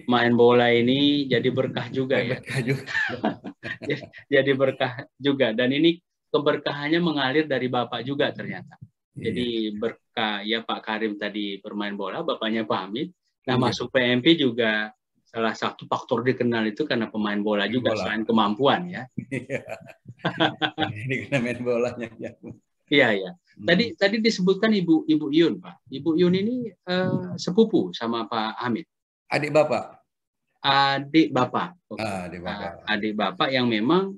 main bola ini jadi berkah juga ya. Berkah juga. Jadi berkah juga. Dan ini keberkahannya mengalir dari Bapak juga ternyata. Iya. Jadi berkah ya Pak Karim tadi bermain bola, bapaknya Pak Hamid. Nah Iya. masuk PMP juga salah satu faktor dikenal itu karena pemain bola Main juga bola. selain kemampuan ya. Iya. Ini karena main bolanya ya. Iya ya. Hmm. Tadi disebutkan Ibu Yun Pak. Ibu Yun ini sepupu sama Pak Hamid. Adik bapak. Adik Bapak. Oke. Adik bapak. Adik Bapak yang memang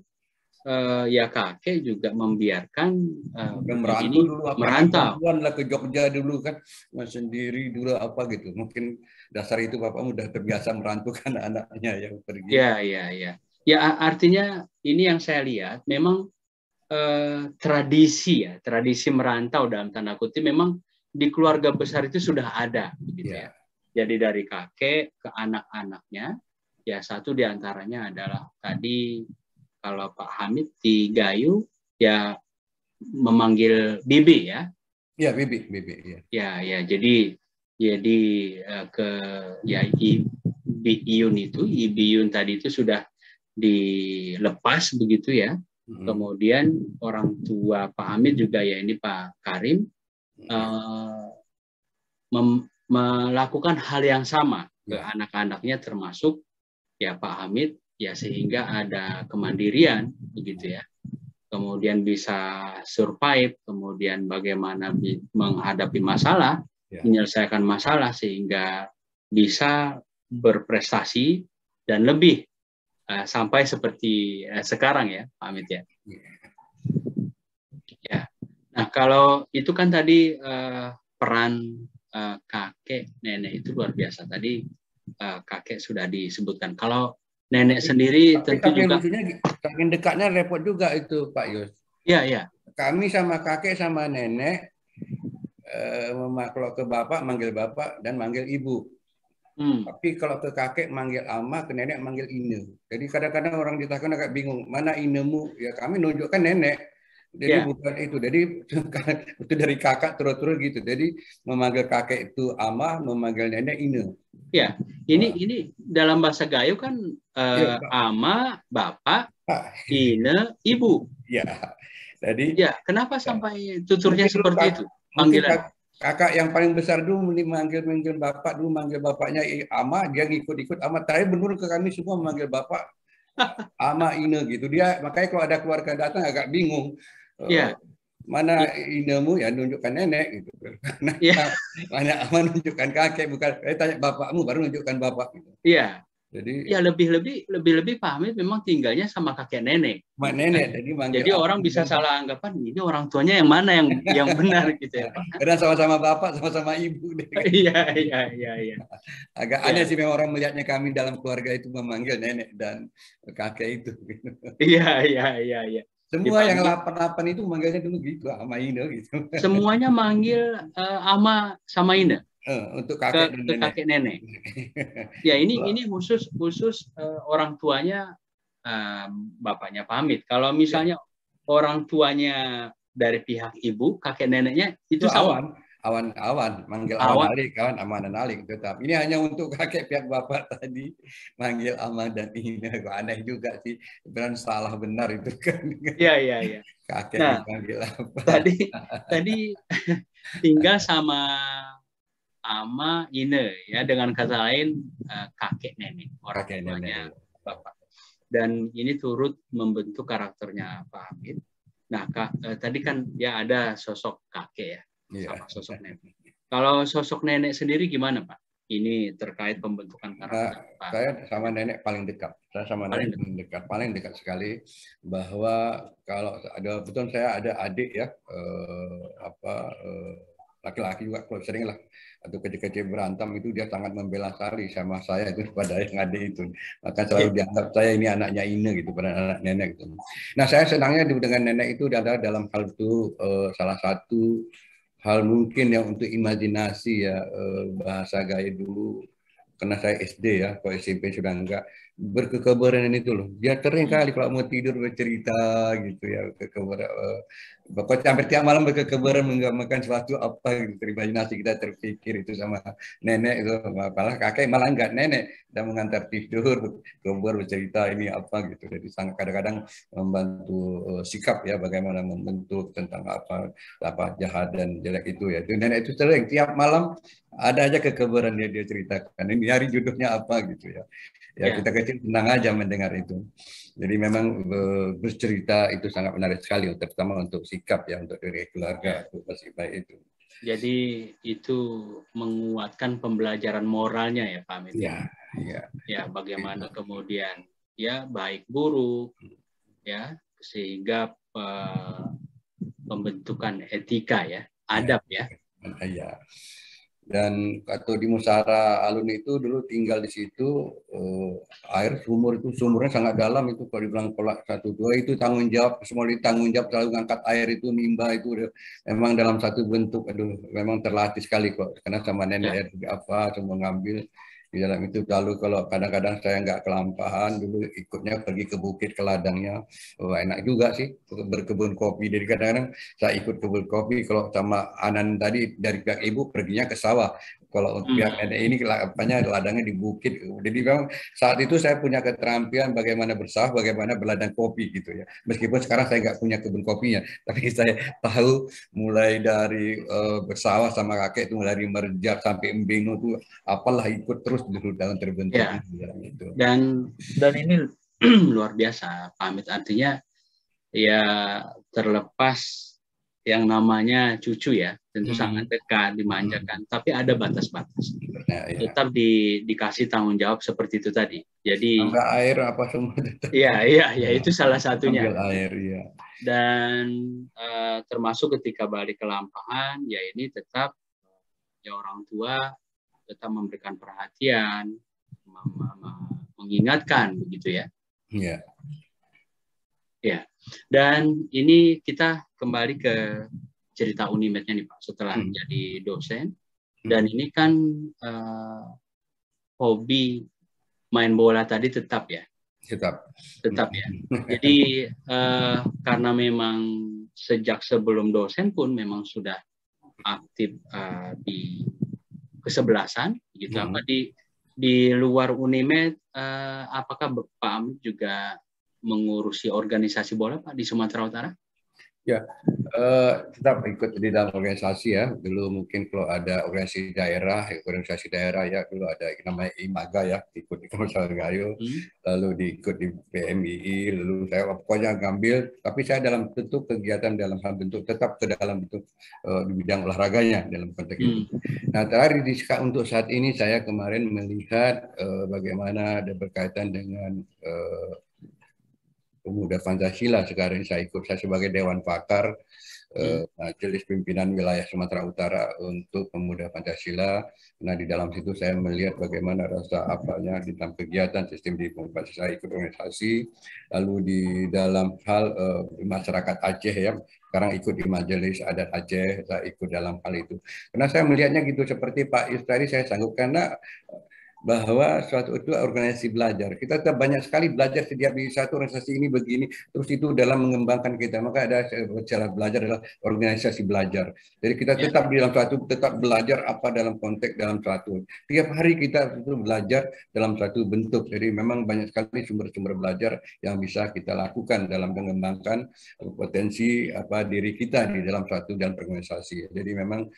ya kakek juga membiarkan Udah Bu Yun merantau ini dulu apa anak merantau. perempuan lah ke Jogja dulu kan sendiri dulu apa gitu. Mungkin dasar itu bapak udah terbiasa merantaukan anaknya yang pergi. Ya, ya, ya. Ya artinya ini yang saya lihat memang tradisi merantau dalam tanda kutip memang di keluarga besar itu sudah ada begitu ya. Ya. Jadi dari kakek ke anak-anaknya, ya satu diantaranya adalah tadi kalau Pak Hamid di Gayo ya memanggil Bibi ya. Ya, Bibi ya. Ya, ya. Jadi ke ya Iyun itu, Ibiyun tadi itu sudah dilepas begitu ya. Kemudian orang tua Pak Hamid juga ya ini Pak Karim melakukan hal yang sama ke anak-anaknya termasuk ya Pak Hamid ya sehingga ada kemandirian begitu ya. Kemudian bisa survive, kemudian bagaimana menghadapi masalah, menyelesaikan masalah sehingga bisa berprestasi dan lebih sampai seperti sekarang ya Pak Hamid ya. Ya. Nah kalau itu kan tadi peran kakek nenek itu luar biasa tadi kakek sudah disebutkan. Kalau nenek sendiri tentu saking juga. lucunya, saking dekatnya repot juga itu Pak Yus. Iya iya. Kami sama kakek sama nenek kalau ke bapak manggil bapak dan manggil ibu. Tapi kalau ke kakek manggil ama, ke nenek manggil ine. Jadi kadang-kadang orang di Takun agak bingung, mana inemu? Ya kami nunjukkan nenek. Jadi bukan itu. Jadi itu dari kakak terus-terus gitu. Jadi memanggil kakek itu ama, memanggil nenek ine. Ya, ini dalam bahasa Gayo kan ama, bapak, ine, ibu. Ya. Jadi ya, kenapa sampai tuturnya seperti itu? Mungkin Panggilan. kakak yang paling besar dulu manggil bapak dulu, manggil bapaknya ama, dia ngikut-ikut ama. Tapi benar ke kami semua manggil bapak ama ine gitu. Dia makanya kalau ada keluarga datang agak bingung. Ya. Mana inemu ya nunjukkan nenek gitu. Mana ama nunjukkan kakek, bukan tanya bapakmu baru nunjukkan bapak gitu. Iya. Jadi ya lebih Pak Hamid memang tinggalnya sama kakek nenek. Mak nenek jadi orang bisa salah anggapan ini orang tuanya yang mana yang benar gitu ya Pak. Karena sama-sama bapak, sama-sama ibu. Iya. Agak aneh sih memang orang melihatnya kami dalam keluarga itu memanggil nenek dan kakek itu. Iya. Semua yang 8 itu manggilnya dulu gitu, ama Ine gitu. Semuanya manggil ama sama Ine. Untuk kakek dan nenek. Kakek nenek. Ya ini khusus orang tuanya bapaknya Pak Hamid. Kalau misalnya orang tuanya dari pihak ibu, kakek neneknya itu sama. Awan, manggil Awan Alik, kawan Aman dan Alik tetap. Ini hanya untuk kakek pihak bapak tadi manggil Aman dan Ine. Aneh juga sih, benar salah benar itu kan. Iya. Kakek dipanggil apa? Tadi tinggal sama ama Ine ya, dengan kata lain kakek nenek orang tuanya bapak. Dan ini turut membentuk karakternya Pak Hamid. Nah, tadi kan ya ada sosok kakek ya, sama sosok nenek. Kalau sosok nenek sendiri gimana Pak? Ini terkait pembentukan karakter. Saya sama nenek paling dekat. Saya sama nenek paling dekat sekali. Bahwa kalau ada betul saya ada adik ya, laki-laki juga kalau sering lah atau kecil-kecil berantem itu dia sangat membela sekali sama saya itu pada yang adik itu. Maka selalu dianggap saya ini anaknya Ine gitu, pada anak nenek gitu. Nah saya senangnya dengan nenek itu adalah dalam hal itu salah satu hal mungkin yang untuk imajinasi ya, bahasa gaya dulu karena saya SD ya, kalau SMP sudah enggak, berkekebaran itu loh. Dia sering kali kalau mau tidur bercerita gitu ya, Pokoknya hampir tiap malam berkebaran menggambarkan sesuatu apa gitu. Imajinasi kita terpikir itu sama nenek itu. Malah kakek malah enggak, nenek dan mengantar tidur, keluar bercerita ini apa gitu. Jadi sangat kadang-kadang membantu sikap ya, bagaimana membentuk tentang apa jahat dan jelek itu ya. Itu nenek itu sering tiap malam ada aja kekebaran dia ceritakan. Ini hari judulnya apa gitu ya. Ya kita kecil senang aja mendengar itu. Jadi memang bercerita itu sangat menarik sekali, terutama untuk sikap ya, untuk diri keluarga, untuk baik itu. Jadi itu menguatkan pembelajaran moralnya ya Pak Amit. Ya, ya. Ya, bagaimana kemudian ya baik buruk ya, sehingga pembentukan etika ya, adab ya. Ya. Dan atau di Musara Alun itu dulu tinggal di situ, air sumurnya sangat dalam itu, kalau dibilang kolak 1-2 itu tanggung jawab, semua ditanggung jawab, selalu ngangkat air itu, nimba itu memang dalam satu bentuk, memang terlatih sekali kok, karena sama nenek ya. Apa semua ngambil di dalam itu. Lalu kalau kadang-kadang saya nggak kelampahan, dulu ikutnya pergi ke bukit ke ladangnya. Enak juga sih berkebun kopi. Jadi kadang-kadang saya ikut kebun kopi. Kalau sama Anan tadi dari pihak ibu perginya ke sawah. Kalau pihak nenek ini ladangnya di bukit. Jadi memang saat itu saya punya keterampilan bagaimana bersawah, bagaimana berladang kopi gitu ya. Meskipun sekarang saya nggak punya kebun kopinya, tapi saya tahu mulai dari bersawah sama kakek itu, mulai dari merjak sampai embeno tuh apalah ikut terus dulu dalam terbentuk ya. Itu. Dan ini luar biasa Pak Amit, artinya ya terlepas yang namanya cucu ya, tentu sangat dekat, dimanjakan, tapi ada batas-batas. Ya. Tetap dikasih tanggung jawab seperti itu tadi. Jadi ambil air apa semua. Iya, itu salah satunya. Ambil air, ya. Dan termasuk ketika balik ke lampahan, ya ini tetap ya orang tua tetap memberikan perhatian, mengingatkan begitu ya. Iya. Ya. Dan ini kita kembali ke cerita Unimed-nya nih Pak, setelah jadi dosen. Dan ini kan hobi main bola tadi tetap ya? Tetap ya. Jadi karena memang sejak sebelum dosen pun memang sudah aktif di kesebelasan, gitu. Apa di luar Unimed, apakah Pak Amit juga mengurusi organisasi bola Pak di Sumatera Utara? Ya, tetap ikut di dalam organisasi ya. Dulu mungkin kalau ada organisasi daerah ya, dulu ada namanya IMAGA ya, ikut di Kabupaten Gayo, lalu diikut di PMII, lalu saya pokoknya ngambil, tapi saya dalam bentuk kegiatan dalam hal bentuk tetap ke dalam bentuk di bidang olahraganya dalam konteks itu. Nah, terakhir untuk saat ini saya kemarin melihat bagaimana ada berkaitan dengan Pemuda Pancasila. Sekarang saya sebagai Dewan Pakar Majelis Pimpinan Wilayah Sumatera Utara untuk Pemuda Pancasila. Nah, di dalam situ saya melihat bagaimana rasa apanya di dalam kegiatan sistem di Pancasila, ikut organisasi, lalu di dalam hal masyarakat Aceh ya, sekarang ikut di Majelis Adat Aceh, saya ikut dalam hal itu. Karena saya melihatnya gitu, seperti Pak Yus tadi, saya sanggup karena bahwa suatu itu organisasi belajar. Kita tetap banyak sekali belajar setiap di satu organisasi ini begini, terus itu dalam mengembangkan kita. Maka ada cara belajar adalah organisasi belajar. Jadi kita tetap di dalam suatu, tetap belajar apa dalam konteks dalam suatu. Tiap hari kita itu belajar dalam suatu bentuk. Jadi memang banyak sekali sumber-sumber belajar yang bisa kita lakukan dalam mengembangkan potensi diri kita di dalam suatu dan organisasi. Jadi memang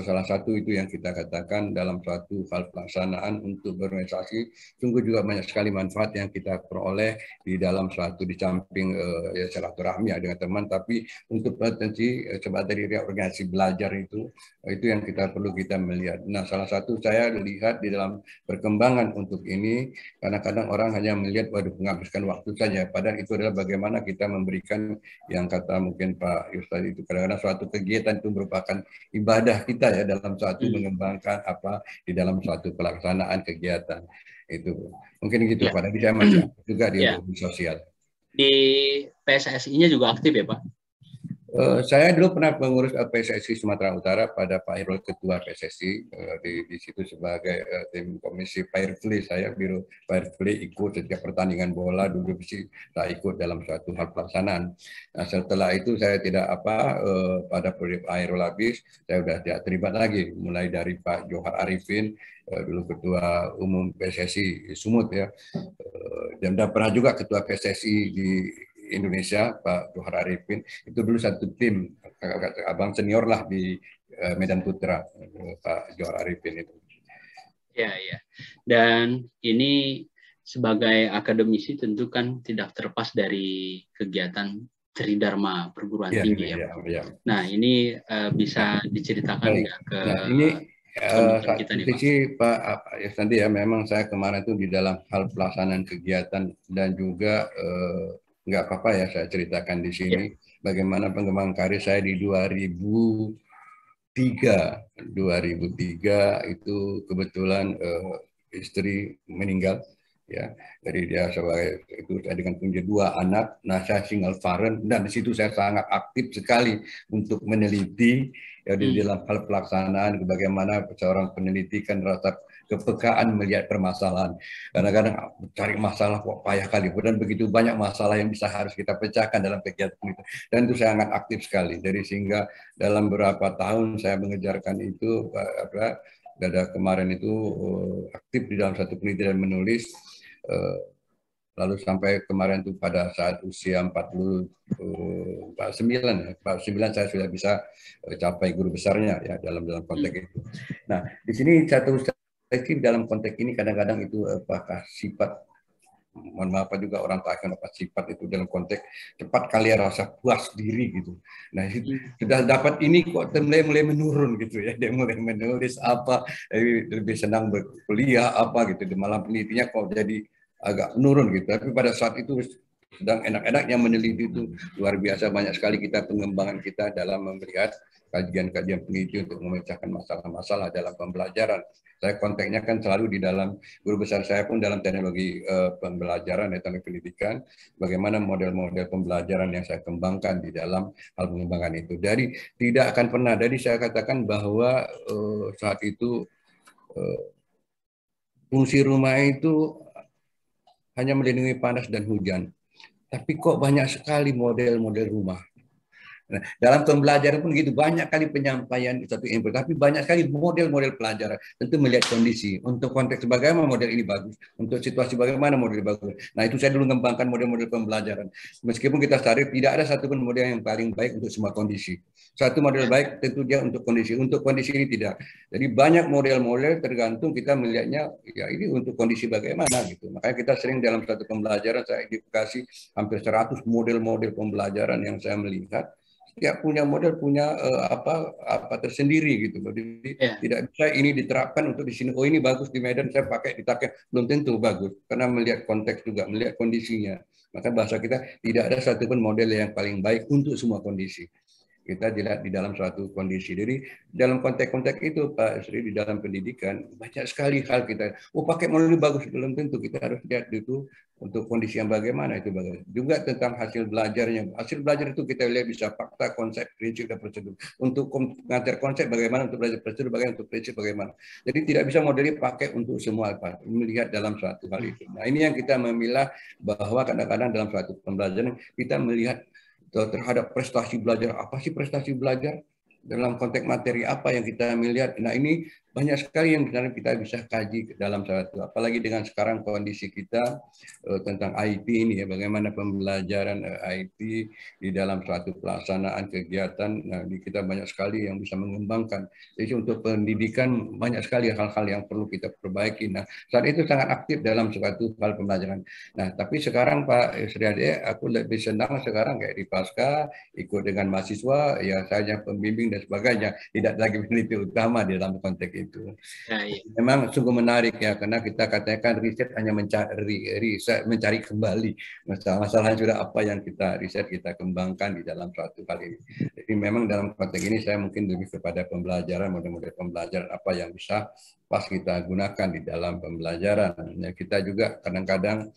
salah satu itu yang kita katakan dalam suatu hal pelaksanaan untuk berorganisasi, sungguh juga banyak sekali manfaat yang kita peroleh di dalam suatu, di samping silaturahmi dengan teman, tapi untuk potensi sebagai diri organisasi belajar itu yang kita perlu kita melihat. Nah, salah satu saya lihat di dalam perkembangan untuk ini, kadang-kadang orang hanya melihat menghabiskan waktu saja, padahal itu adalah bagaimana kita memberikan yang kata mungkin Pak Yus tadi itu, kadang-kadang suatu kegiatan itu merupakan ibadah kita ya dalam suatu mengembangkan di dalam suatu pelaksanaan kegiatan itu. Mungkin gitu Pak. Tapi saya masih aktif juga di sosial. Di PSSI-nya juga aktif ya Pak? Saya dulu pernah mengurus PSSI Sumatera Utara pada Pak Irul ketua PSSI, di situ sebagai tim komisi Fairplay. Saya biro Fairplay ikut setiap pertandingan bola dulu saya ikut dalam suatu hal pelaksanaan. Nah, setelah itu saya tidak pada periode Pak Irul habis, saya sudah tidak terlibat lagi, mulai dari Pak Johar Arifin, dulu ketua umum PSSI Sumut ya, dan pernah juga ketua PSSI di Indonesia, Pak Johar Arifin, itu dulu satu tim, abang senior lah di Medan Putra, Pak Johar Arifin itu. Ya, ya. Dan ini sebagai akademisi tentu kan tidak terlepas dari kegiatan Tridharma perguruan tinggi ya. Nah, ini bisa diceritakan nggak ke ini sisi Pak Yasandi ya, memang saya kemarin itu di dalam hal pelaksanaan kegiatan dan juga nggak apa-apa ya saya ceritakan di sini bagaimana pengembangan karir saya di 2003 itu kebetulan istri meninggal ya, jadi dia sebagai itu saya dengan punya 2 anak. Nah, saya single parent dan di situ saya sangat aktif sekali untuk meneliti ya di dalam hal pelaksanaan bagaimana seorang peneliti kan rasa kepekaan melihat permasalahan. Kadang-kadang cari masalah kok payah kali, dan begitu banyak masalah yang bisa harus kita pecahkan dalam kegiatan itu. Dan itu sangat aktif sekali. Jadi sehingga dalam beberapa tahun saya mengejarkan itu, kemarin itu aktif di dalam satu penelitian menulis. Lalu sampai kemarin itu pada saat usia 49 saya sudah bisa capai guru besarnya ya dalam konteks itu. Nah, di sini satu dalam konteks ini kadang-kadang itu apakah sifat, mohon maaf juga orang tak akan dapat sifat itu dalam konteks cepat kali rasa puas diri gitu. Nah, itu sudah dapat ini kok mulai menurun gitu ya. Dia mulai menulis apa, lebih senang berkuliah apa gitu, di malam penelitiannya kok jadi agak menurun gitu. Tapi pada saat itu sedang enak-enaknya meneliti itu luar biasa, banyak sekali kita pengembangan kita dalam melihat kajian-kajian peneliti untuk memecahkan masalah-masalah dalam pembelajaran. Saya konteksnya kan selalu di dalam, guru besar saya pun dalam teknologi pembelajaran, teknologi pendidikan, bagaimana model-model pembelajaran yang saya kembangkan di dalam hal pengembangan itu. Jadi tidak akan pernah, jadi saya katakan bahwa saat itu fungsi rumah itu hanya melindungi panas dan hujan. Tapi kok banyak sekali model-model rumah. Nah, dalam pembelajaran pun gitu, banyak kali penyampaian satu input, tapi banyak sekali model-model pelajaran. Tentu melihat kondisi. Untuk konteks bagaimana model ini bagus, untuk situasi bagaimana model ini bagus. Nah, itu saya dulu mengembangkan model-model pembelajaran. Meskipun kita sadar tidak ada satupun model yang paling baik untuk semua kondisi. Satu model baik tentu dia untuk kondisi ini tidak. Jadi banyak model-model tergantung kita melihatnya, ya ini untuk kondisi bagaimana gitu. Makanya kita sering dalam satu pembelajaran saya edukasi hampir 100 model-model pembelajaran yang saya melihat. Setiap punya model punya apa tersendiri gitu. Jadi tidak bisa ini diterapkan untuk di sini. Oh ini bagus di Medan saya pakai di Takek, belum tentu bagus karena melihat konteks juga, melihat kondisinya. Maka bahasa kita tidak ada satupun model yang paling baik untuk semua kondisi. Kita dilihat di dalam suatu kondisi. Jadi dalam konteks-konteks itu Pak Sri, di dalam pendidikan banyak sekali hal kita. Oh pakai model ini bagus, belum tentu, kita harus lihat itu untuk kondisi yang bagaimana itu bagus. Juga tentang hasil belajarnya. Hasil belajar itu kita lihat bisa fakta, konsep, prinsip, dan prosedur. Untuk mengajar konsep bagaimana, untuk belajar prosedur bagaimana, untuk prinsip bagaimana. Jadi tidak bisa modelnya pakai untuk semua Pak. Melihat dalam suatu hal itu. Nah ini yang kita memilah bahwa kadang-kadang dalam suatu pembelajaran kita melihat terhadap prestasi belajar. Apa sih prestasi belajar? Dalam konteks materi apa yang kita melihat. Nah ini banyak sekali yang kita bisa kaji dalam satu. Apalagi dengan sekarang kondisi kita tentang IT ini ya, bagaimana pembelajaran IT di dalam suatu pelaksanaan kegiatan. Nah kita banyak sekali yang bisa mengembangkan. Jadi untuk pendidikan banyak sekali hal-hal yang perlu kita perbaiki. Nah saat itu sangat aktif dalam suatu hal pembelajaran. Nah tapi sekarang Pak Sriade, aku lebih senang sekarang kayak di Pasca, ikut dengan mahasiswa, ya saya pembimbing dan sebagainya, tidak lagi peneliti utama di dalam konteks itu. Memang sungguh menarik ya, karena kita katakan riset hanya mencari kembali masalah-masalah sudah apa yang kita riset, kita kembangkan di dalam suatu hal ini. Jadi memang dalam konteks ini saya mungkin lebih kepada pembelajaran, model-model pembelajaran apa yang bisa pas kita gunakan di dalam pembelajaran. Ya, kita juga kadang-kadang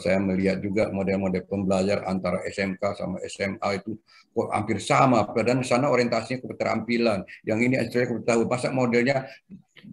saya melihat juga model-model pembelajar antara SMK sama SMA itu kok hampir sama, padahal di sana orientasinya ke keterampilan. Yang ini saya tahu masa modelnya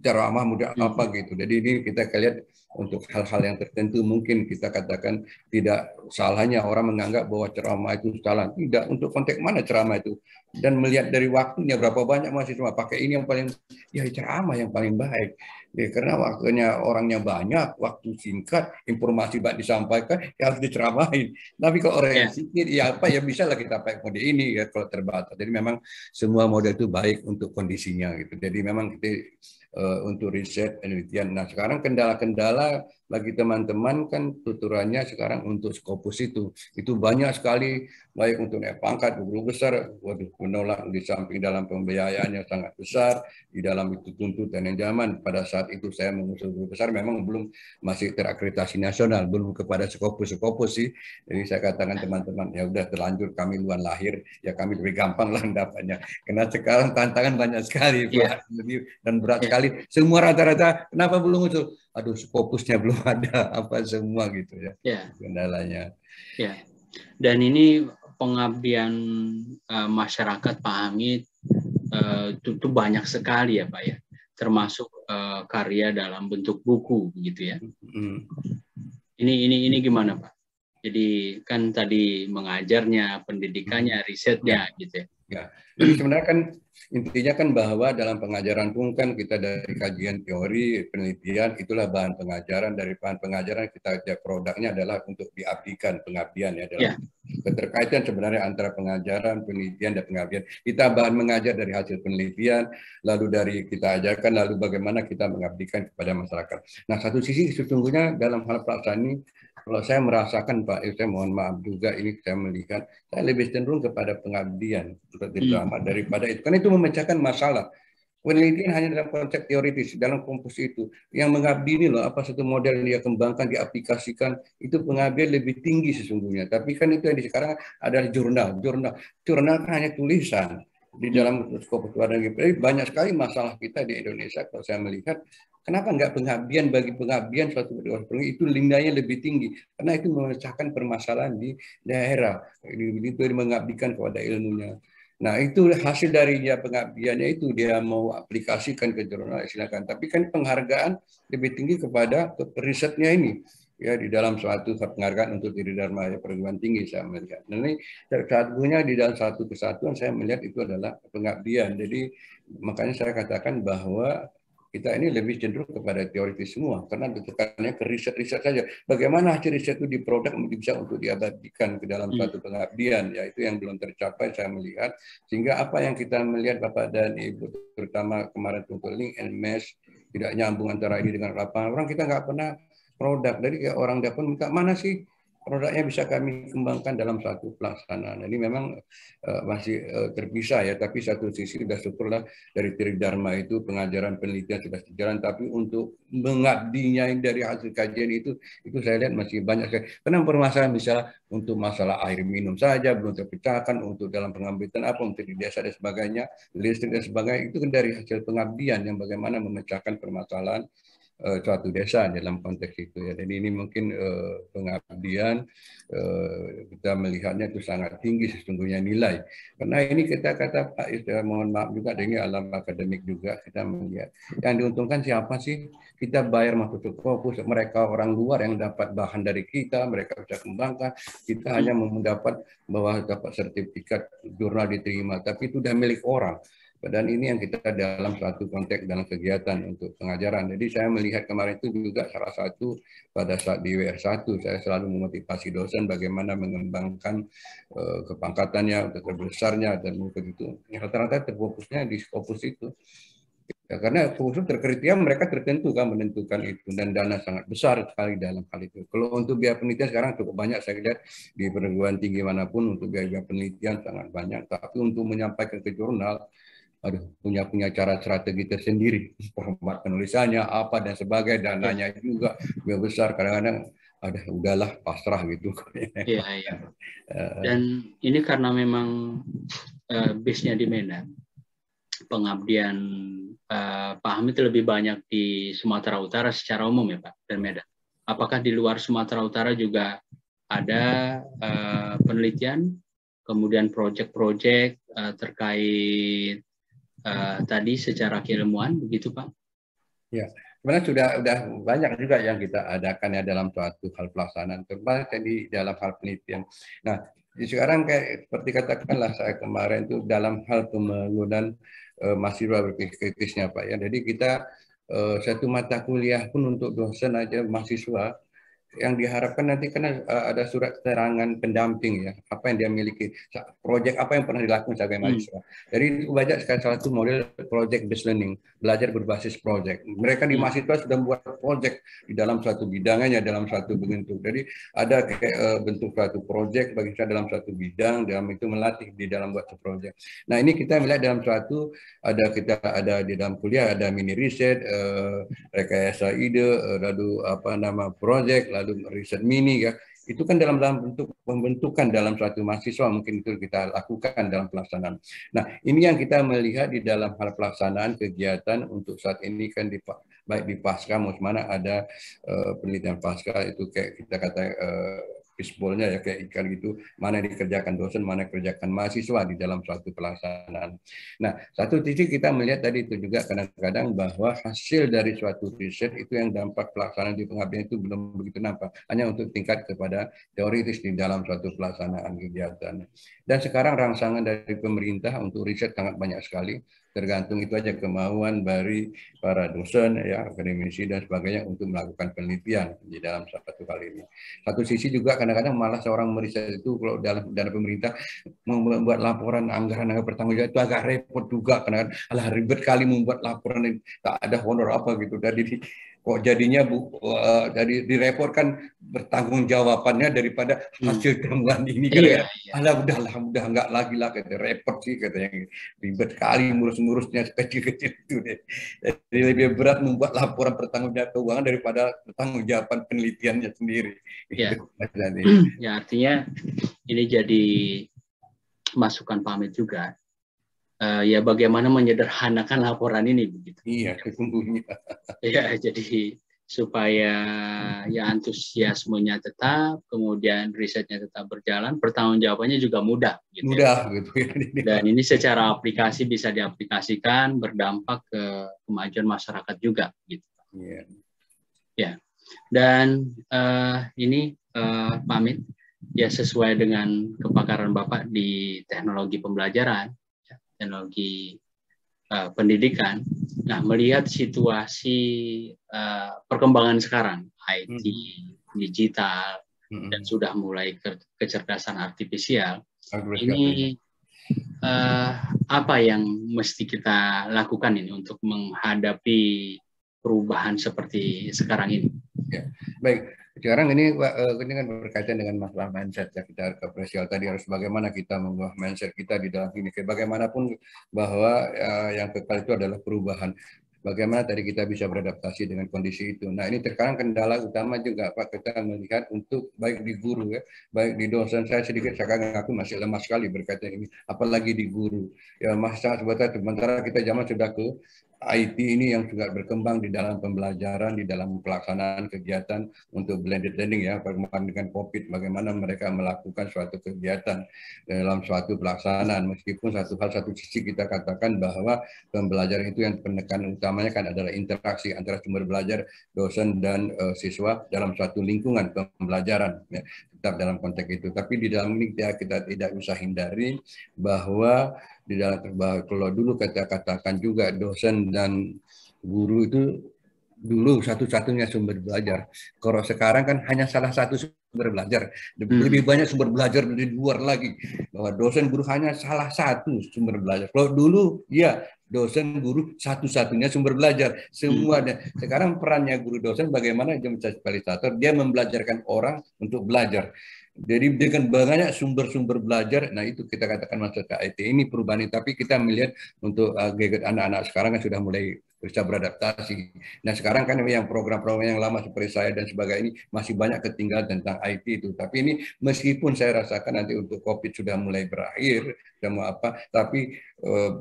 ceramah mudah apa gitu. Jadi ini kita lihat untuk hal-hal yang tertentu mungkin kita katakan tidak salahnya orang menganggap bahwa ceramah itu salah. Tidak, untuk konteks mana ceramah itu. Dan melihat dari waktunya berapa banyak mahasiswa pakai ini yang paling, ya ceramah yang paling baik. Ya, karena waktunya orangnya banyak, waktu singkat, informasi banyak disampaikan, ya harus diceramahin. Tapi kalau orang yang sedikit, ya apa ya bisa lah kita pakai mode ini ya kalau terbatas. Jadi memang semua model itu baik untuk kondisinya gitu. Jadi memang kita untuk riset penelitian. Nah sekarang kendala-kendala bagi teman-teman kan tuturannya sekarang untuk Scopus itu banyak sekali, baik untuk naik pangkat guru besar, waduh menolak di samping dalam pembiayaannya sangat besar, di dalam itu tuntutan yang zaman. Pada saat itu saya mengusul guru besar memang belum masih terakreditasi nasional, belum kepada Scopus sih. Jadi saya katakan teman-teman ya udah terlanjur kami luar lahir, ya kami lebih gampang lah dapatnya. Karena sekarang tantangan banyak sekali Pak, dan berat sekali. Semua rata-rata kenapa belum muncul? Aduh, Scopusnya belum ada apa semua gitu ya. Kendalanya. Ya. Dan ini pengabdian masyarakat Pak Hamid itu banyak sekali ya Pak ya, termasuk karya dalam bentuk buku gitu ya. Ini gimana Pak? Jadi kan tadi mengajarnya, pendidikannya, risetnya gitu ya. Ya, jadi sebenarnya kan intinya kan bahwa dalam pengajaran pun kan kita dari kajian teori, penelitian, itulah bahan pengajaran. Dari bahan pengajaran kita produknya adalah untuk diabdikan pengabdian ya dalam keterkaitan sebenarnya antara pengajaran, penelitian, dan pengabdian. Kita bahan mengajar dari hasil penelitian, lalu dari kita ajarkan, lalu bagaimana kita mengabdikan kepada masyarakat. Nah, satu sisi sesungguhnya dalam hal pelaksanaan ini, kalau saya merasakan Pak, saya mohon maaf juga ini saya melihat, saya lebih cenderung kepada pengabdian drama daripada itu. Karena itu memecahkan masalah. Penelitian hanya dalam konsep teoritis, dalam kompos itu. Yang mengabdi ini loh, apa satu model yang dia kembangkan, diaplikasikan, itu pengabdian lebih tinggi sesungguhnya. Tapi kan itu yang di sekarang adalah jurnal. Jurnal kan hanya tulisan. Di dalam skop keluarga banyak sekali masalah kita di Indonesia kalau saya melihat kenapa nggak pengabdian bagi pengabdian suatu itu nilainya lebih tinggi karena itu memecahkan permasalahan di daerah itu mengabdikan kepada ilmunya. Nah itu hasil dari dia pengabdiannya itu dia mau aplikasikan ke jurnal silakan tapi kan penghargaan lebih tinggi kepada risetnya ini. Ya di dalam suatu penghargaan untuk diri Dharma perguruan tinggi saya melihat. Nah, ini satunya di dalam satu kesatuan saya melihat itu adalah pengabdian. Jadi makanya saya katakan bahwa kita ini lebih cenderung kepada teoritis semua karena ditekannya ke riset-riset saja. Bagaimana hasil riset itu diproduk bisa untuk diabadikan ke dalam suatu pengabdian, ya itu yang belum tercapai saya melihat. Sehingga apa yang kita melihat Bapak dan Ibu, terutama kemarin untuk link and mesh tidak nyambung antara ini dengan lapangan. Orang kita nggak pernah produk. Jadi orang dapat minta mana sih produknya bisa kami kembangkan dalam satu pelaksanaan. Ini memang masih terpisah ya, tapi satu sisi sudah syukurlah dari Tridharma itu pengajaran penelitian sudah berjalan, tapi untuk mengabdinya dari hasil kajian itu saya lihat masih banyak sekali. Karena permasalahan misalnya untuk masalah air minum saja belum terpecahkan, untuk dalam pengambilan apa untuk di desa dan sebagainya, listrik dan sebagainya itu kan dari hasil pengabdian yang bagaimana memecahkan permasalahan suatu desa dalam konteks itu ya. Jadi ini mungkin pengabdian kita melihatnya itu sangat tinggi sesungguhnya nilai. Karena ini kita kata Pak Isra, mohon maaf juga dengan alam akademik juga kita melihat yang diuntungkan siapa sih? Kita bayar masuk ke fokus mereka orang luar yang dapat bahan dari kita, mereka bisa kembangkan. Kita hanya mendapat bahwa dapat sertifikat jurnal diterima, tapi itu sudah milik orang. Dan ini yang kita dalam suatu konteks dalam kegiatan untuk pengajaran. Jadi saya melihat kemarin itu juga salah satu pada saat di WR1 saya selalu memotivasi dosen bagaimana mengembangkan kepangkatannya, terbesarnya dan begitu. Rata-rata terfokusnya di Scopus itu. Ya, karena khusus terkriteria mereka tertentu kan menentukan itu dan dana sangat besar sekali dalam hal itu. Kalau untuk biaya penelitian sekarang cukup banyak saya lihat di perguruan tinggi manapun untuk biaya penelitian sangat banyak. Tapi untuk menyampaikan ke jurnal punya cara strategi tersendiri, format penulisannya apa dan sebagainya, dananya juga besar, kadang-kadang udahlah pasrah gitu. Iya, iya. Dan ini karena memang base-nya di Medan, pengabdian Pak Hamid lebih banyak di Sumatera Utara secara umum ya Pak dan Medan. Apakah di luar Sumatera Utara juga ada penelitian, kemudian proyek-proyek terkait tadi secara keilmuan begitu Pak? Ya, sebenarnya sudah banyak juga yang kita adakan ya dalam suatu hal pelaksanaan, terutama di dalam hal penelitian. Nah, sekarang kayak seperti katakanlah saya kemarin itu dalam hal pembangunan mahasiswa berpikir kritisnya Pak ya. Jadi kita satu mata kuliah pun untuk dosen aja mahasiswa yang diharapkan nanti karena ada surat keterangan pendamping ya, apa yang dia miliki, proyek apa yang pernah dilakukan sebagai mahasiswa. Jadi itu banyak sekali salah satu model project based learning, belajar berbasis proyek. Mereka di mahasiswa sudah membuat proyek di dalam suatu bidangnya, dalam suatu bentuk. Jadi ada kayak bentuk suatu proyek bagi saya dalam suatu bidang, dalam itu melatih di dalam buat proyek. Nah ini kita melihat dalam suatu kita ada di dalam kuliah ada mini riset, rekayasa ide, lalu apa nama proyek, lalu riset mini ya, itu kan dalam bentuk pembentukan dalam suatu mahasiswa mungkin itu kita lakukan dalam pelaksanaan. Nah ini yang kita melihat di dalam hal pelaksanaan kegiatan untuk saat ini kan baik di pasca maupun mana ada penelitian pasca itu kayak kita kata fishbowl-nya ya kayak ikan gitu, mana yang dikerjakan dosen, mana yang dikerjakan mahasiswa di dalam suatu pelaksanaan. Nah, satu titik kita melihat tadi itu juga kadang-kadang bahwa hasil dari suatu riset itu yang dampak pelaksanaan di pengabdian itu belum begitu nampak, hanya untuk tingkat kepada teoritis di dalam suatu pelaksanaan kegiatan. Dan sekarang rangsangan dari pemerintah untuk riset sangat banyak sekali, tergantung itu aja kemauan dari para dosen, ya akademisi dan sebagainya untuk melakukan penelitian di dalam satu hal ini. Satu sisi juga kadang-kadang malah seorang meriset itu kalau dalam dana pemerintah membuat laporan anggaran bertanggung jawab itu agak repot juga karena alah ribet kali membuat laporan yang tak ada honor apa gitu. Jadi kok jadinya jadi direpotkan bertanggung jawabannya daripada hasil temuan ini kan. Alah udah nggak lagi lah kata repot sih katanya ribet kali ngurus-ngurusnya kecil-kecil itu deh. Jadi lebih berat membuat laporan pertanggungjawaban keuangan daripada pertanggungjawaban penelitiannya sendiri. Ya. Ya artinya ini jadi masukan Pak Hamid juga. Ya bagaimana menyederhanakan laporan ini begitu. Iya, sesungguhnya. Ya, jadi supaya ya antusiasmenya tetap, kemudian risetnya tetap berjalan, pertanggungjawabannya juga mudah. Gitu mudah gitu. Dan ini secara aplikasi bisa diaplikasikan, berdampak ke kemajuan masyarakat juga. Gitu. Iya. Ya. Dan ini Pak Hamid, ya sesuai dengan kepakaran Bapak di teknologi pembelajaran, teknologi pendidikan. Nah, melihat situasi perkembangan sekarang, IT, digital, dan sudah mulai kecerdasan artifisial, ini apa yang mesti kita lakukan ini untuk menghadapi perubahan seperti sekarang ini? Ya, baik. Sekarang ini kan berkaitan dengan masalah mindset ya, kita apresial tadi harus bagaimana kita mengubah mindset kita di dalam ini. Bagaimanapun bahwa yang kekal itu adalah perubahan. Bagaimana tadi kita bisa beradaptasi dengan kondisi itu. Nah ini sekarang kendala utama juga Pak, kita melihat untuk baik di guru ya, baik di dosen. Saya sedikit sekarang aku masih lemah sekali berkaitan ini, apalagi di guru. Ya masa sementara kita zaman sudah ke IT ini yang juga berkembang di dalam pembelajaran, di dalam pelaksanaan kegiatan untuk blended learning ya, perkembangan dengan COVID, bagaimana mereka melakukan suatu kegiatan dalam suatu pelaksanaan. Meskipun satu sisi kita katakan bahwa pembelajaran itu yang penekanan utamanya kan adalah interaksi antara sumber belajar, dosen dan siswa dalam suatu lingkungan pembelajaran. Ya, tetap dalam konteks itu. Tapi di dalam ini kita tidak bisa hindari bahwa di dalam kalau dulu kita katakan juga dosen dan guru itu dulu satu-satunya sumber belajar. Kalau sekarang kan hanya salah satu sumber belajar. Lebih banyak sumber belajar dari luar lagi. Bahwa dosen guru hanya salah satu sumber belajar. Kalau dulu ya dosen guru satu-satunya sumber belajar. Semuanya. Sekarang perannya guru dosen bagaimana dia menjadi fasilitator, dia membelajarkan orang untuk belajar. Jadi dengan banyak sumber-sumber belajar, nah itu kita katakan masuk ke IT ini perubahan ini. Tapi kita melihat untuk gadget anak-anak sekarang kan sudah mulai bisa beradaptasi. Nah sekarang kan yang program-program yang lama seperti saya dan sebagainya ini masih banyak ketinggalan tentang IT itu. Tapi ini meskipun saya rasakan nanti untuk COVID sudah mulai berakhir, sama apa, tapi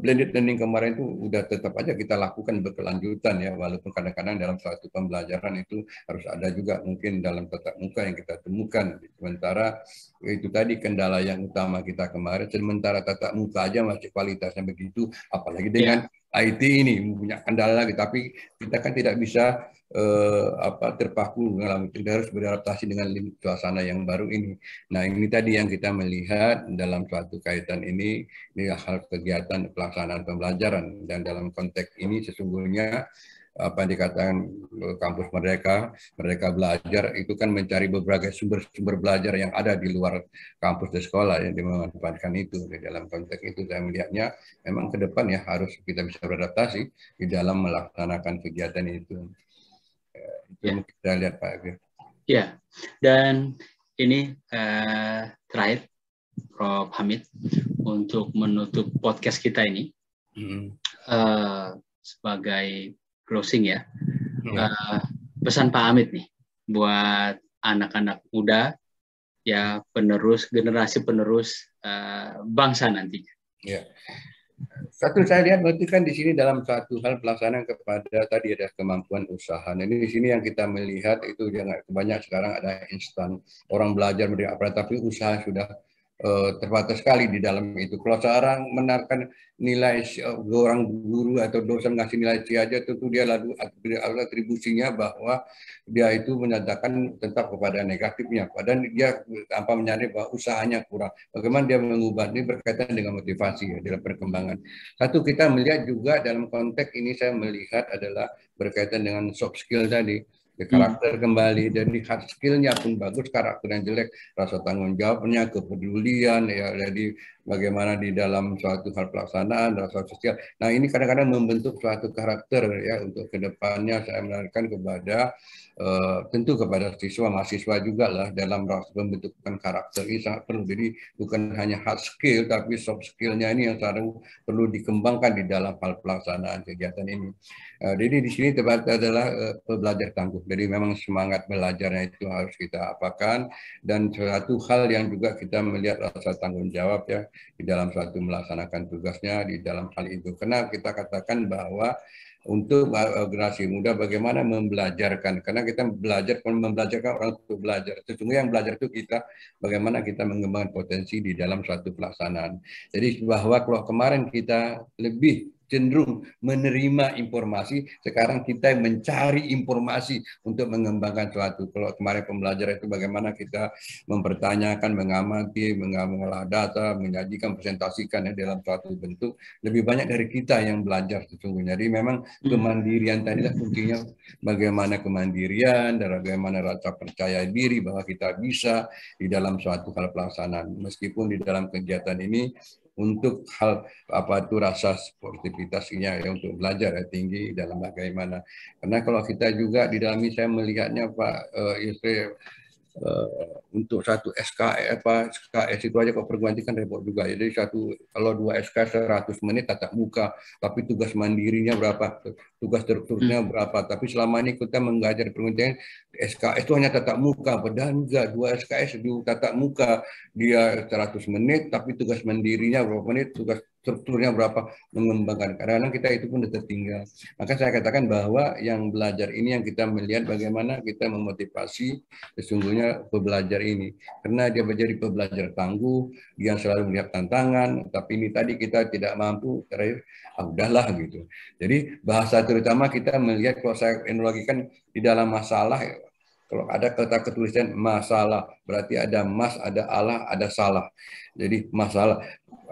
blended learning kemarin itu udah tetap aja kita lakukan berkelanjutan ya, walaupun kadang-kadang dalam suatu pembelajaran itu harus ada juga mungkin dalam tatap muka yang kita temukan. Sementara itu tadi kendala yang utama kita kemarin, sementara tatap muka aja masih kualitasnya begitu, apalagi dengan IT ini punya kendala lagi. Tapi kita kan tidak bisa terpaku dalam, kita harus beradaptasi dengan suasana yang baru ini. Nah ini tadi yang kita melihat dalam suatu kaitan ini hal kegiatan pelaksanaan pembelajaran, dan dalam konteks ini sesungguhnya apa yang dikatakan kampus mereka belajar itu kan mencari beberapa sumber belajar yang ada di luar kampus dan sekolah yang dimanfaatkan itu. Di dalam konteks itu saya melihatnya memang ke depan ya harus kita bisa beradaptasi di dalam melaksanakan kegiatan itu. Itu yang kita lihat Pak Agil. Ya, dan ini terakhir Prof. Hamid untuk menutup podcast kita ini sebagai closing ya. Pesan Pak Hamid nih buat anak-anak muda ya, generasi penerus bangsa nantinya. Ya. Satu saya lihat berarti kan di sini dalam satu hal pelaksanaan kepada tadi ada kemampuan usaha. Nah, ini di sini yang kita melihat itu jangan banyak sekarang ada instan orang belajar menjadi aparat, tapi usaha sudah terbatas sekali di dalam itu. Kalau seorang menarikkan nilai orang guru atau dosen ngasih nilai C aja, tentu dia lalu atribusinya bahwa dia itu menyatakan tetap kepada negatifnya. Padahal dia tanpa menyadari bahwa usahanya kurang. Bagaimana dia mengubah ini berkaitan dengan motivasi ya, dalam perkembangan. Satu kita melihat juga dalam konteks ini saya melihat adalah berkaitan dengan soft skill tadi. Karakter kembali, jadi hard skill-nya pun bagus, karakter yang jelek, rasa tanggung jawabnya, kepedulian, ya, jadi bagaimana di dalam suatu hal pelaksanaan, rasa sosial. Nah ini kadang-kadang membentuk suatu karakter ya untuk kedepannya saya menarikkan kepada tentu kepada siswa mahasiswa juga lah dalam pembentukan karakter ini sangat perlu. Jadi bukan hanya hard skill tapi soft skill-nya ini yang selalu perlu dikembangkan di dalam hal pelaksanaan kegiatan ini. Jadi di sini tepatnya adalah pembelajar tangguh. Jadi memang semangat belajarnya itu harus kita apakan, dan satu hal yang juga kita melihat rasa tanggung jawab ya di dalam suatu melaksanakan tugasnya di dalam hal itu. Karena kita katakan bahwa untuk generasi muda bagaimana membelajarkan, karena kita membelajarkan orang untuk belajar. Sesungguhnya yang belajar itu kita, bagaimana kita mengembangkan potensi di dalam suatu pelaksanaan. Jadi bahwa kalau kemarin kita lebih cenderung menerima informasi, sekarang kita mencari informasi untuk mengembangkan suatu. Kalau kemarin pembelajaran itu bagaimana kita mempertanyakan, mengamati, mengolah data, menyajikan, presentasikan ya, dalam suatu bentuk, lebih banyak dari kita yang belajar sesungguhnya. Jadi memang kemandirian tadilah kuncinya, bagaimana kemandirian dan bagaimana rasa percaya diri bahwa kita bisa di dalam suatu hal pelaksanaan. Meskipun di dalam kegiatan ini untuk hal apa itu rasa sportivitasnya ya, untuk belajar ya, tinggi dalam bagaimana. Karena kalau kita juga di dalam ini saya melihatnya Pak Yusri, untuk satu SKS itu aja kok perguruan tinggi kan repot juga. Jadi kalau 2 SKS 100 menit tatap muka, tapi tugas mandirinya berapa, tugas strukturnya berapa. Tapi selama ini kita mengajar perguruan tinggi SKS itu hanya tatap muka, padahal enggak, 2 SKS di tatap muka dia 100 menit, tapi tugas mandirinya berapa menit, tugas strukturnya berapa, mengembangkan. Kadang-kadang kita itu pun tertinggal. Maka saya katakan bahwa yang belajar ini yang kita melihat bagaimana kita memotivasi sesungguhnya pembelajar ini. Karena dia menjadi pembelajar tangguh, dia selalu melihat tantangan, tapi ini tadi kita tidak mampu, terakhir, udahlah gitu. Jadi bahasa terutama kita melihat, kalau saya analogikan di dalam masalah, kalau ada kata ketulisan masalah, berarti ada mas, ada Allah, ada salah. Jadi masalah.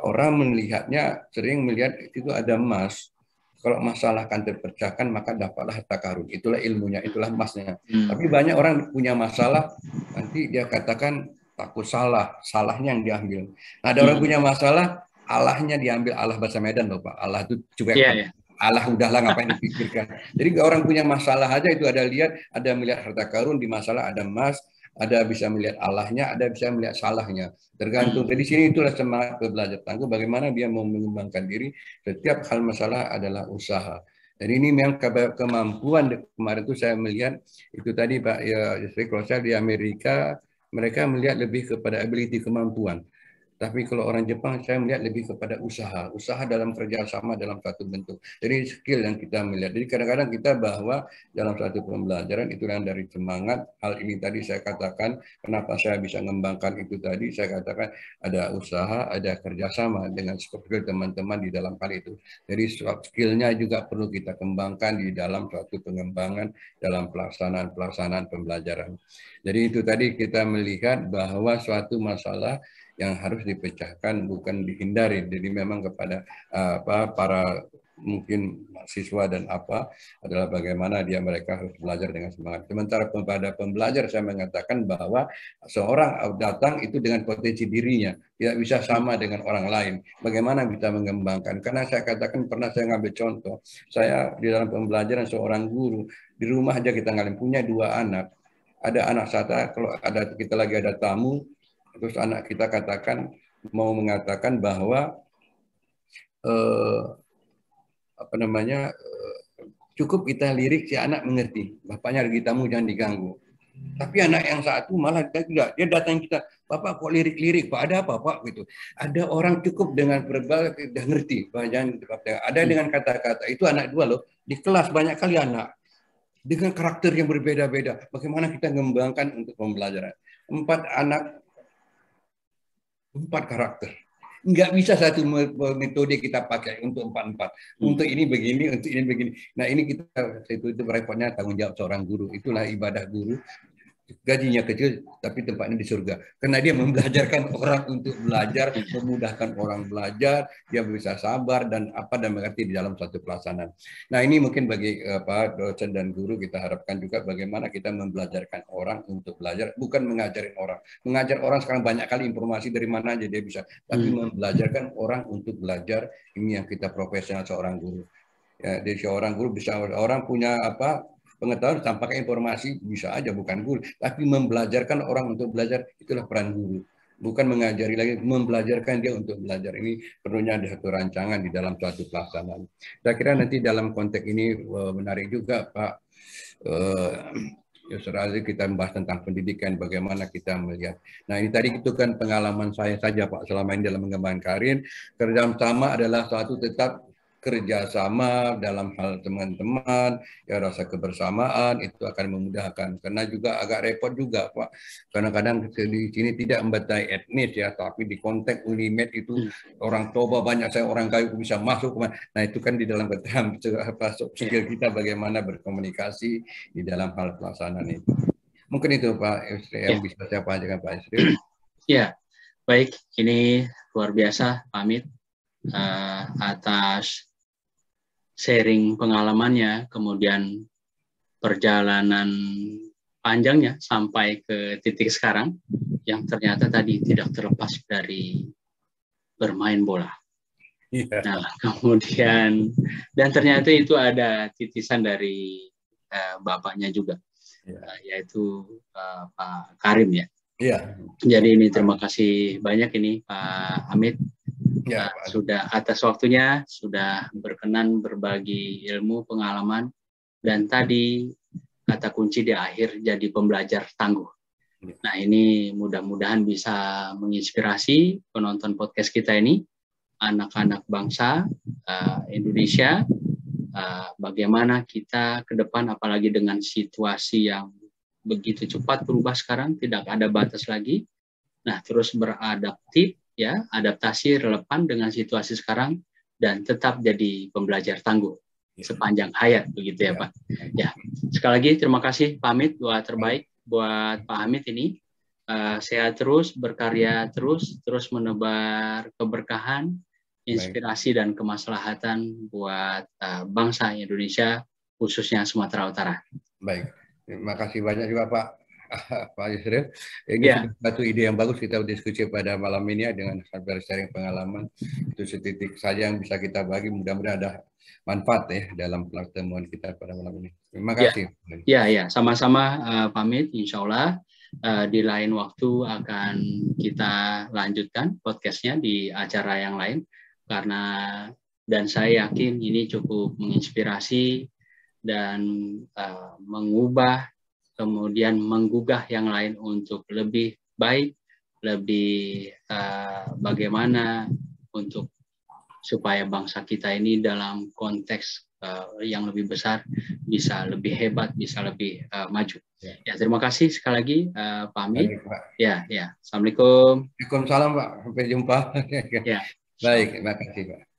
Orang melihatnya, sering melihat itu ada emas. Kalau masalah akan terpecahkan, maka dapatlah harta karun. Itulah ilmunya, itulah emasnya. Tapi banyak orang punya masalah, nanti dia katakan takut salah, salahnya yang diambil. Nah, ada orang punya masalah, Allahnya diambil, Allah bahasa Medan loh Pak. Allah itu cuek. Allah udahlah ngapain dipikirkan. Jadi orang punya masalah aja itu ada lihat, ada melihat harta karun, di masalah ada emas, ada bisa melihat Allahnya, ada bisa melihat salahnya. Tergantung. Dari sini itulah semangat belajar tangguh, bagaimana dia mau mengembangkan diri. Setiap hal masalah adalah usaha. Jadi ini memang kemampuan kemarin itu saya melihat itu tadi Pak ya, kalau saya di Amerika mereka melihat lebih kepada ability kemampuan. Tapi kalau orang Jepang saya melihat lebih kepada usaha dalam kerjasama dalam satu bentuk. Jadi skill yang kita melihat. Jadi kadang-kadang kita bahwa dalam satu pembelajaran itu yang dari semangat. Hal ini tadi saya katakan kenapa saya bisa mengembangkan itu tadi. Saya katakan ada usaha, ada kerjasama dengan skill teman-teman di dalam hal itu. Jadi skillnya juga perlu kita kembangkan di dalam suatu pengembangan dalam pelaksanaan pembelajaran. Jadi itu tadi kita melihat bahwa suatu masalah yang harus dipecahkan bukan dihindari. Jadi memang kepada para mungkin siswa dan adalah bagaimana mereka harus belajar dengan semangat. Sementara pada pembelajar saya mengatakan bahwa seorang datang itu dengan potensi dirinya, tidak bisa sama dengan orang lain. Bagaimana bisa mengembangkan? Karena saya katakan pernah saya ngambil contoh, saya di dalam pembelajaran seorang guru di rumah aja kita ngalih punya 2 anak. Ada anak saya kalau kita lagi ada tamu. Terus anak kita mau mengatakan bahwa cukup kita lirik si anak mengerti. Bapaknya lagi tamu jangan diganggu. Tapi anak yang satu malah tidak. Dia datang kita, Bapak kok lirik-lirik? Pak ada apa Pak? Gitu. Ada orang cukup dengan verbal sudah ngerti. Ada dengan kata-kata. Itu anak 2 loh. Di kelas banyak kali anak dengan karakter yang berbeda-beda. Bagaimana kita mengembangkan untuk pembelajaran? 4 karakter. Nggak bisa satu metode kita pakai untuk 4-4. Untuk ini begini, untuk ini begini. Nah ini itu repotnya tanggung jawab seorang guru. Itulah ibadah guru. Gajinya kecil, tapi tempatnya di surga. Karena dia membelajarkan orang untuk belajar, memudahkan orang belajar, dia bisa sabar dan mengerti di dalam satu pelaksanaan. Nah ini mungkin bagi dosen dan guru kita harapkan juga bagaimana kita membelajarkan orang untuk belajar, bukan mengajarin orang. Mengajar orang sekarang banyak kali informasi dari mana aja dia bisa, tapi membelajarkan orang untuk belajar, ini yang kita profesional seorang guru. Ya, jadi seorang guru bisa orang punya pengetahuan tanpa informasi bisa aja bukan guru, tapi membelajarkan orang untuk belajar itulah peran guru. Bukan mengajari lagi, membelajarkan dia untuk belajar. Ini perlunya ada satu rancangan di dalam suatu pelaksanaan. Saya kira nanti dalam konteks ini menarik juga Pak Yusra Ali kita membahas tentang pendidikan, bagaimana kita melihat. Nah ini tadi itu kan pengalaman saya saja Pak selama ini dalam mengembangkan karir. Kerjasama adalah suatu tetap kerjasama dalam hal teman-teman, ya rasa kebersamaan itu akan memudahkan. Karena juga agak repot juga Pak. Kadang-kadang di sini tidak membatai etnis ya, tapi di konteks Unimed itu orang Toba banyak, saya orang kayu bisa masuk. Nah itu kan di dalam skill kita bagaimana berkomunikasi di dalam hal pelaksanaan itu. Mungkin itu Pak Yusri yang bisa saya panjangkan Pak Yusri. Ya, baik. Ini luar biasa Pak Amit atas sharing pengalamannya, kemudian perjalanan panjangnya sampai ke titik sekarang yang ternyata tadi tidak terlepas dari bermain bola. Yeah. Nah, kemudian dan ternyata itu ada titisan dari bapaknya juga, yaitu Pak Karim ya. Yeah. Jadi ini terima kasih banyak ini Pak Amit. Sudah atas waktunya, sudah berkenan berbagi ilmu, pengalaman, dan tadi kata kunci di akhir jadi pembelajar tangguh. Nah ini mudah-mudahan bisa menginspirasi penonton podcast kita ini, anak-anak bangsa Indonesia, bagaimana kita ke depan apalagi dengan situasi yang begitu cepat berubah sekarang, tidak ada batas lagi, nah terus beradaptif, ya, adaptasi relevan dengan situasi sekarang dan tetap jadi pembelajar tangguh sepanjang hayat begitu ya Pak. Ya, sekali lagi terima kasih Pak Amit, doa terbaik buat Pak Amit ini. Sehat terus, berkarya terus menebar keberkahan, inspirasi dan kemaslahatan buat bangsa Indonesia khususnya Sumatera Utara. Baik, terima kasih banyak juga Pak Yusril. Ini sudah satu ide yang bagus kita diskusi pada malam ini ya, dengan sharing pengalaman. Itu setitik saja yang bisa kita bagi. Mudah-mudahan ada manfaat ya dalam pertemuan kita pada malam ini. Terima kasih. Ya, sama-sama pamit. Insya Allah di lain waktu akan kita lanjutkan podcastnya di acara yang lain. Karena dan saya yakin ini cukup menginspirasi dan mengubah, kemudian menggugah yang lain untuk lebih baik, lebih bagaimana untuk supaya bangsa kita ini dalam konteks yang lebih besar bisa lebih hebat, bisa lebih maju. Ya, terima kasih sekali lagi Pak Hamid. Ya, ya. Assalamualaikum. Waalaikumsalam Pak. Sampai jumpa. Ya. Baik, terima kasih Pak.